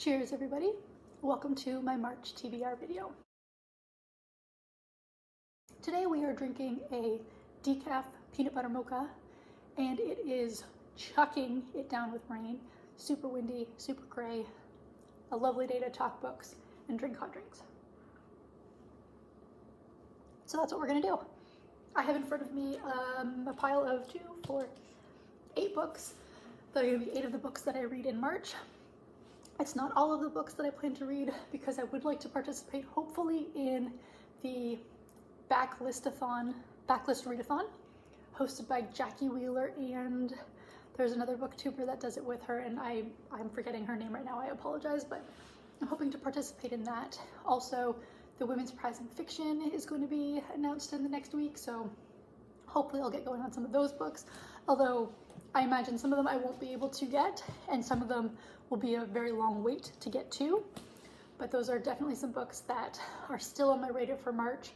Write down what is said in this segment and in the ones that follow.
Cheers everybody, welcome to my March TBR video. Today we are drinking a decaf peanut butter mocha and it is chucking it down with rain, super windy, super gray, a lovely day to talk books and drink hot drinks. So that's what we're gonna do. I have in front of me a pile of 2, 4, 8 books. There are gonna be 8 of the books that I read in March. It's not all of the books that I plan to read because I would like to participate hopefully in the Backlist Readathon hosted by Jackie Wheeler, and there's another booktuber that does it with her and I'm forgetting her name right now, I apologize, but I'm hoping to participate in that. Also, the Women's Prize in Fiction is going to be announced in the next week, so hopefully I'll get going on some of those books, although I imagine some of them I won't be able to get and some of them will be a very long wait to get to, but those are definitely some books that are still on my radar for March,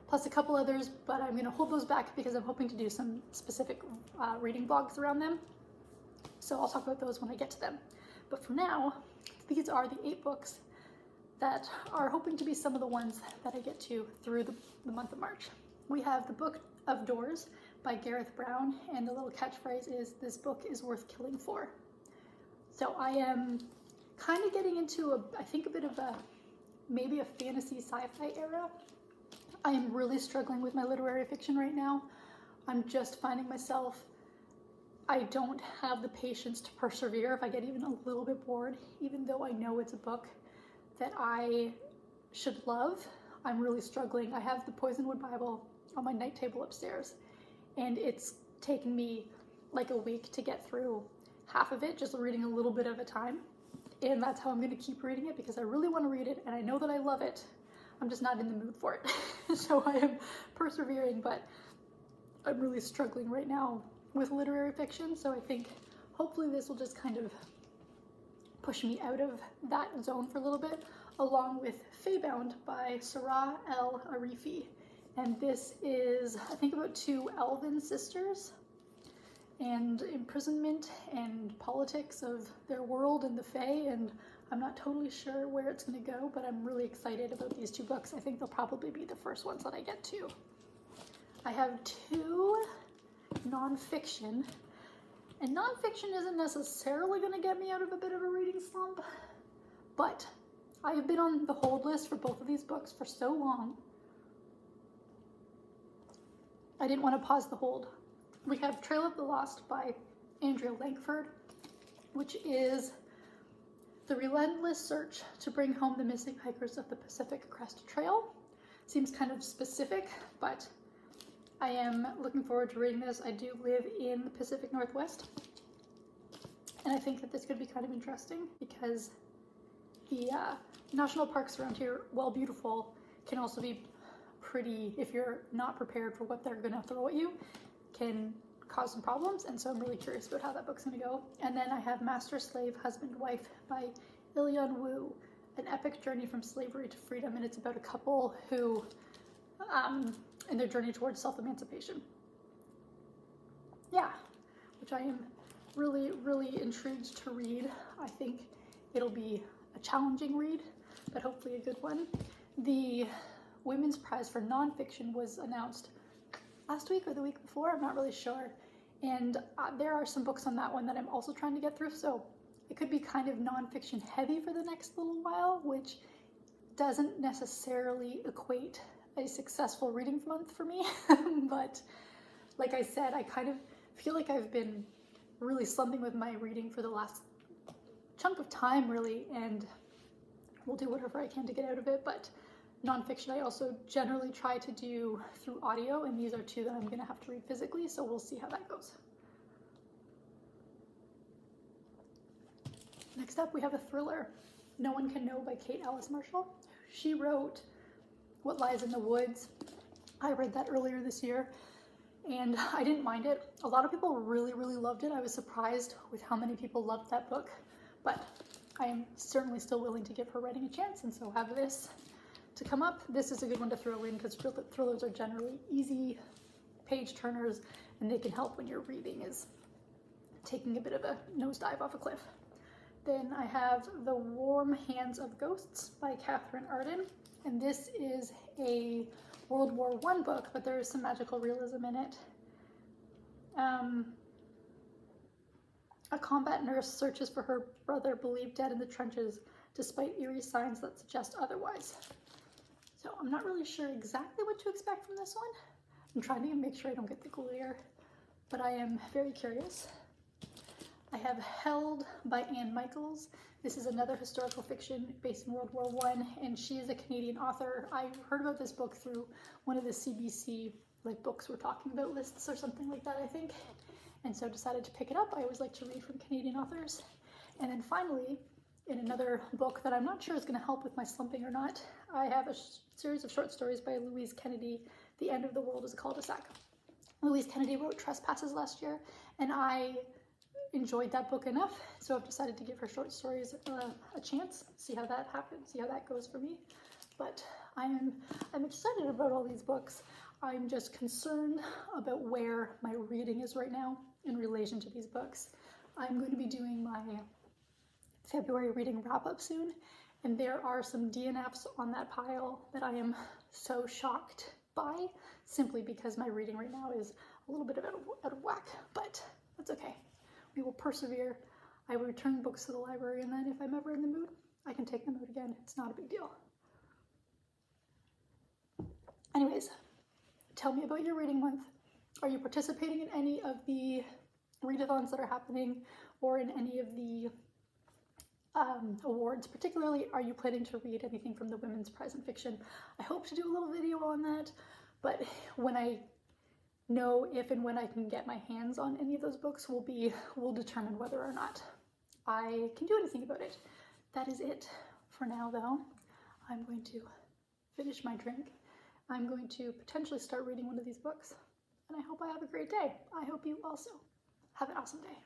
plus a couple others, but I'm going to hold those back because I'm hoping to do some specific reading blogs around them, so I'll talk about those when I get to them. But for now, these are the 8 books that are hoping to be some of the ones that I get to through the month of March. We have the Book of Doors by Gareth Brown, and the little catchphrase is, "This book is worth killing for." So I am kind of getting into I think a bit of maybe a fantasy sci-fi era. I am really struggling with my literary fiction right now. I'm just finding myself, I don't have the patience to persevere if I get even a little bit bored, even though I know it's a book that I should love. I'm really struggling. I have the Poisonwood Bible on my night table upstairs, and it's taken me like a week to get through half of it, just reading a little bit at a time. And that's how I'm going to keep reading it because I really want to read it and I know that I love it. I'm just not in the mood for it. So I am persevering, but I'm really struggling right now with literary fiction. So I think hopefully this will just kind of push me out of that zone for a little bit, along with Feybound by Sarah El Arifi. And this is, I think, about 2 elven sisters and imprisonment and politics of their world and the Fae, and I'm not totally sure where it's going to go, but I'm really excited about these 2 books. I think they'll probably be the first ones that I get to. I have 2 nonfiction, and nonfiction isn't necessarily going to get me out of a bit of a reading slump, but I have been on the hold list for both of these books for so long, I didn't want to pause the hold. We have Trail of the Lost by Andrea Langford, which is the relentless search to bring home the missing hikers of the Pacific Crest Trail. Seems kind of specific, but I am looking forward to reading this. I do live in the Pacific Northwest, and I think that this could be kind of interesting because the national parks around here, while beautiful, can also be pretty, if you're not prepared for what they're gonna throw at you, can cause some problems, and so I'm really curious about how that book's gonna go. And then I have Master, Slave, Husband, Wife by Ilyan Wu, an epic journey from slavery to freedom, and it's about a couple who, in their journey towards self-emancipation. Yeah, which I am really, really intrigued to read. I think it'll be a challenging read, but hopefully a good one. The Women's Prize for Nonfiction was announced last week or the week before, I'm not really sure. And there are some books on that one that I'm also trying to get through, so it could be kind of nonfiction heavy for the next little while, which doesn't necessarily equate a successful reading month for me. But like I said, I kind of feel like I've been really slumping with my reading for the last chunk of time, really, and we'll do whatever I can to get out of it. But nonfiction I also generally try to do through audio, and these are 2 that I'm going to have to read physically, so we'll see how that goes. Next up we have a thriller, No One Can Know by Kate Alice Marshall. She wrote What Lies in the Woods. I read that earlier this year and I didn't mind it. A lot of people really, really loved it. I was surprised with how many people loved that book, but I am certainly still willing to give her writing a chance, and so have this to come up. This is a good one to throw in because thrillers are generally easy page turners and they can help when your reading is taking a bit of a nosedive off a cliff. Then I have The Warm Hands of Ghosts by Catherine Arden, and this is a World War I book, but there is some magical realism in it. A combat nurse searches for her brother believed dead in the trenches, despite eerie signs that suggest otherwise. So I'm not really sure exactly what to expect from this one. I'm trying to make sure I don't get the glare, but I am very curious. I have Held by Anne Michaels. This is another historical fiction based in World War I, and she is a Canadian author. I heard about this book through one of the CBC books we're talking about lists or something like that, I think. And so decided to pick it up. I always like to read from Canadian authors. And then finally, in another book that I'm not sure is going to help with my slumping or not, I have a series of short stories by Louise Kennedy, The End of the World is a Cul-de-sac. Louise Kennedy wrote Trespasses last year, and I enjoyed that book enough, so I've decided to give her short stories a chance, see how that happens, see how that goes for me. But I'm excited about all these books. I'm just concerned about where my reading is right now in relation to these books. I'm going to be doing my February reading wrap-up soon, and there are some DNFs on that pile that I am so shocked by, simply because my reading right now is a little bit out of whack, but that's okay. We will persevere. I will return books to the library, and then if I'm ever in the mood, I can take them out again. It's not a big deal. Anyways, tell me about your reading month. Are you participating in any of the readathons that are happening, or in any of the awards? Particularly, are you planning to read anything from the Women's Prize in Fiction? I hope to do a little video on that, but when I know if and when I can get my hands on any of those books will determine whether or not I can do anything about it. That is it for now, though. I'm going to finish my drink. I'm going to potentially start reading one of these books, and I hope I have a great day. I hope you also have an awesome day.